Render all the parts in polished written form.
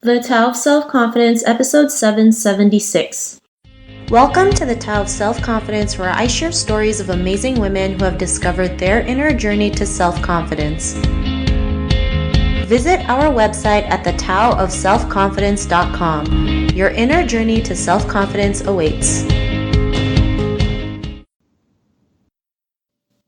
The Tao of Self-Confidence, episode 776. Welcome to the Tao of Self-Confidence, where I share stories of amazing women who have discovered their inner journey to self-confidence. Visit our website at thetaoofselfconfidence.com. Your inner journey to self-confidence awaits.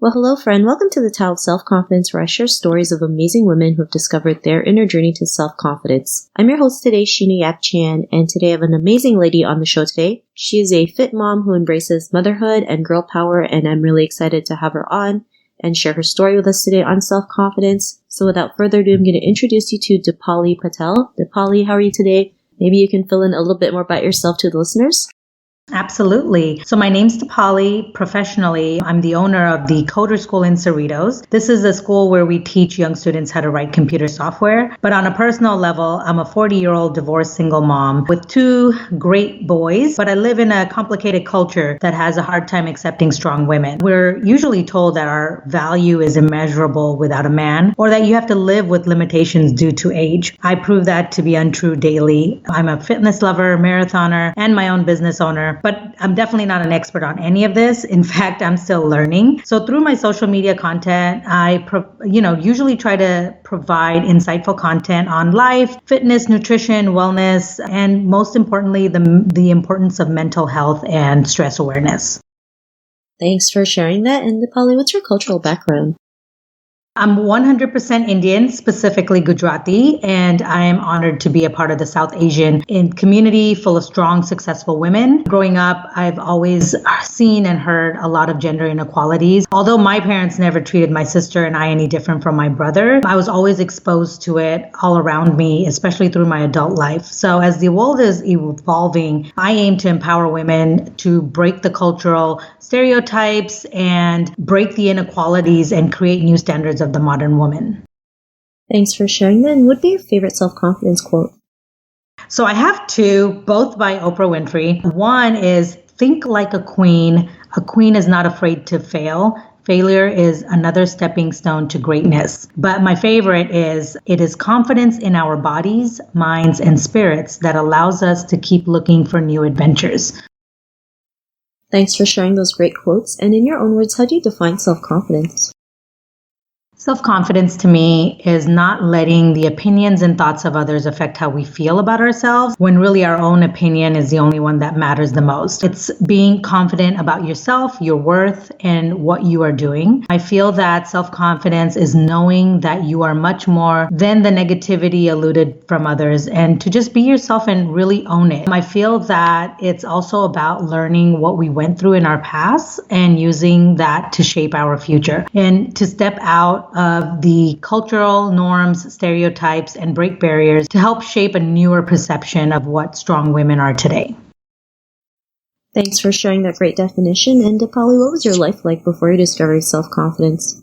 Well, hello, friend. Welcome to the Tao of Self-Confidence, where I share stories of amazing women who have discovered their inner journey to self-confidence. I'm your host today, Sheena Yap Chan, and today I have an amazing lady on the show today. She is a fit mom who embraces motherhood and girl power, and I'm really excited to have her on and share her story with us today on self-confidence. So without further ado, I'm going to introduce you to Dipali Patel. Dipali, how are you today? Maybe you can fill in a little bit more about yourself to the listeners. Absolutely. So my name's Dipali. Professionally, I'm the owner of the Coder School in Cerritos. This is a school where we teach young students how to write computer software. But on a personal level, I'm a 40-year-old divorced single mom with two great boys, but I live in a complicated culture that has a hard time accepting strong women. We're usually told that our value is immeasurable without a man, or that you have to live with limitations due to age. I prove that to be untrue daily. I'm a fitness lover, marathoner, and my own business owner. But I'm definitely not an expert on any of this. In fact, I'm still learning. So through my social media content, I usually try to provide insightful content on life, fitness, nutrition, wellness, and most importantly, the importance of mental health and stress awareness. Thanks for sharing that. And Dipali, what's your cultural background? I'm 100% Indian, specifically Gujarati, and I am honored to be a part of the South Asian community full of strong, successful women. Growing up, I've always seen and heard a lot of gender inequalities. Although my parents never treated my sister and I any different from my brother, I was always exposed to it all around me, especially through my adult life. So as the world is evolving, I aim to empower women to break the cultural stereotypes and break the inequalities and create new standards of the modern woman. Thanks for sharing that. And what would be your favorite self-confidence quote? So I have two, both by Oprah Winfrey. One is, think like a queen. A queen is not afraid to fail. Failure is another stepping stone to greatness. But my favorite is, it is confidence in our bodies, minds, and spirits that allows us to keep looking for new adventures. Thanks for sharing those great quotes. And in your own words, how do you define self-confidence? Self-confidence to me is not letting the opinions and thoughts of others affect how we feel about ourselves, when really our own opinion is the only one that matters the most. It's being confident about yourself, your worth, and what you are doing. I feel that self-confidence is knowing that you are much more than the negativity eluded from others, and to just be yourself and really own it. I feel that it's also about learning what we went through in our past and using that to shape our future, and to step out of the cultural norms, stereotypes, and break barriers to help shape a newer perception of what strong women are today. Thanks for sharing that great definition. And Dipali, what was your life like before you discovered self-confidence?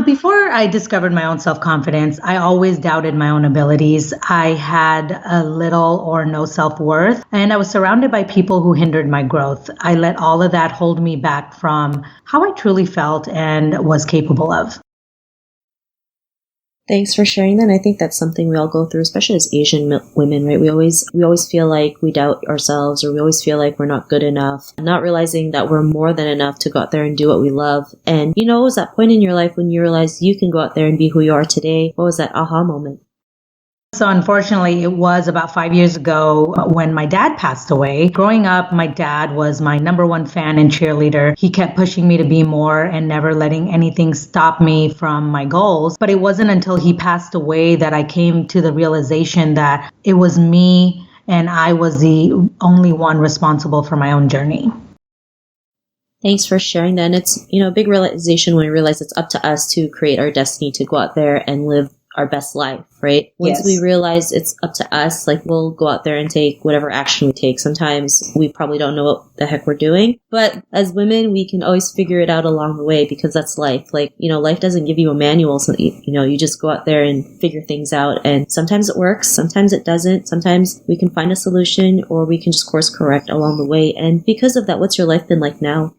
Before I discovered my own self-confidence, I always doubted my own abilities. I had a little or no self-worth, and I was surrounded by people who hindered my growth. I let all of that hold me back from how I truly felt and was capable of. Thanks for sharing that. And I think that's something we all go through, especially as Asian women, right? We always feel like we doubt ourselves, or we always feel like we're not good enough, not realizing that we're more than enough to go out there and do what we love. And it was that point in your life when you realized you can go out there and be who you are today. What was that aha moment? So unfortunately, it was about 5 years ago when my dad passed away. Growing up, my dad was my number one fan and cheerleader. He kept pushing me to be more and never letting anything stop me from my goals. But it wasn't until he passed away that I came to the realization that it was me and I was the only one responsible for my own journey. Thanks for sharing that. And it's, a big realization when we realize it's up to us to create our destiny, to go out there and live our best life, right? Once we realize it's up to us, we'll go out there and take whatever action we take. Sometimes we probably don't know what the heck we're doing, but as women, we can always figure it out along the way, because that's life. Life doesn't give you a manual. So, you just go out there and figure things out. And sometimes it works, sometimes it doesn't. Sometimes we can find a solution, or we can just course correct along the way. And because of that, what's your life been like now?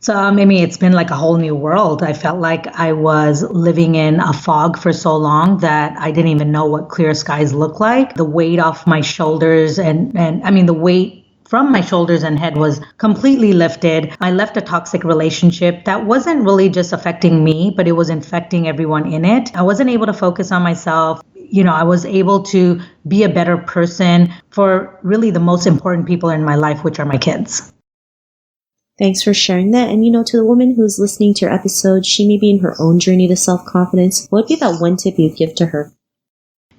So, I mean, it's been like a whole new world. I felt like I was living in a fog for so long that I didn't even know what clear skies look like. The weight off my shoulders and I mean, the weight from my shoulders and head was completely lifted. I left a toxic relationship that wasn't really just affecting me, but it was infecting everyone in it. I wasn't able to focus on myself. I was able to be a better person for really the most important people in my life, which are my kids. Thanks for sharing that. And to the woman who's listening to your episode, she may be in her own journey to self-confidence. What would be that one tip you'd give to her?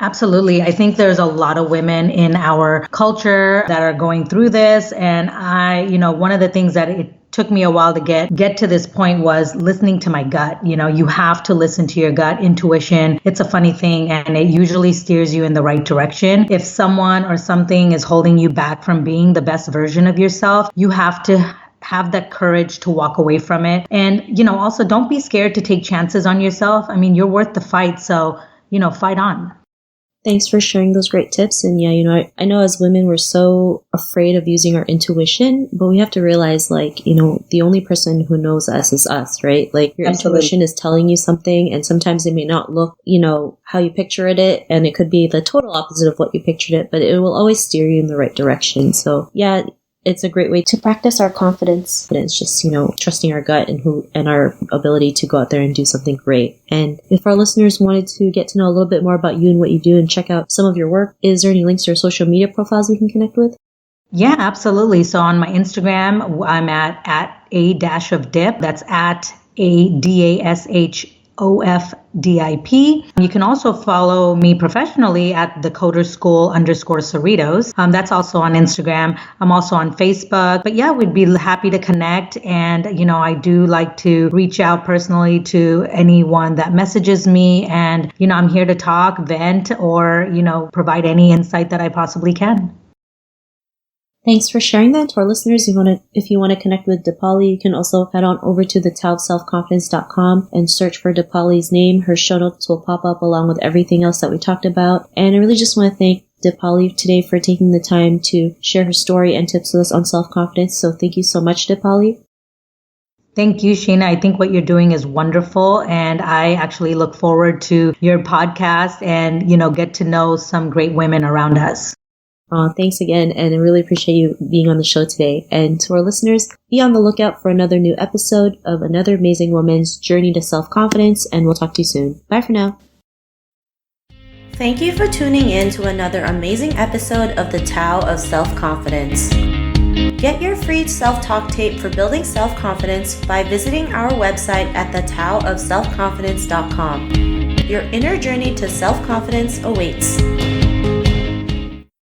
Absolutely. I think there's a lot of women in our culture that are going through this. And one of the things that it took me a while to get to this point was listening to my gut. You have to listen to your gut intuition. It's a funny thing, and it usually steers you in the right direction. If someone or something is holding you back from being the best version of yourself, you have to have that courage to walk away from it. And, also don't be scared to take chances on yourself. I mean, you're worth the fight. So, fight on. Thanks for sharing those great tips. And yeah, I know as women, we're so afraid of using our intuition, but we have to realize the only person who knows us is us, right? Like your Absolutely. Intuition is telling you something, and sometimes it may not look, how you pictured it. And it could be the total opposite of what you pictured it, but it will always steer you in the right direction. So yeah, it's a great way to practice our confidence. And it's just, trusting our gut and our ability to go out there and do something great. And if our listeners wanted to get to know a little bit more about you and what you do and check out some of your work, is there any links to your social media profiles we can connect with? Yeah, absolutely. So on my Instagram, I'm at a-of-dip. That's at ADASHOFDIP. You can also follow me professionally at the Coder School _Cerritos. That's also on Instagram. I'm also on Facebook. But yeah, we'd be happy to connect. And, I do like to reach out personally to anyone that messages me. And, I'm here to talk, vent, or, provide any insight that I possibly can. Thanks for sharing that. To our listeners, if you want to connect with Dipali, you can also head on over to thetaoofselfconfidence.com and search for Dipali's name. Her show notes will pop up along with everything else that we talked about. And I really just want to thank Dipali today for taking the time to share her story and tips with us on self-confidence. So thank you so much, Dipali. Thank you, Sheena. I think what you're doing is wonderful. And I actually look forward to your podcast and, get to know some great women around us. Thanks again, and I really appreciate you being on the show today. And to our listeners, be on the lookout for another new episode of another amazing woman's journey to self-confidence, and we'll talk to you soon. Bye for now. Thank you for tuning in to another amazing episode of the Tao of Self-Confidence. Get your free self-talk tape for building self-confidence by visiting our website at thetaoofselfconfidence.com. Your inner journey to self-confidence awaits.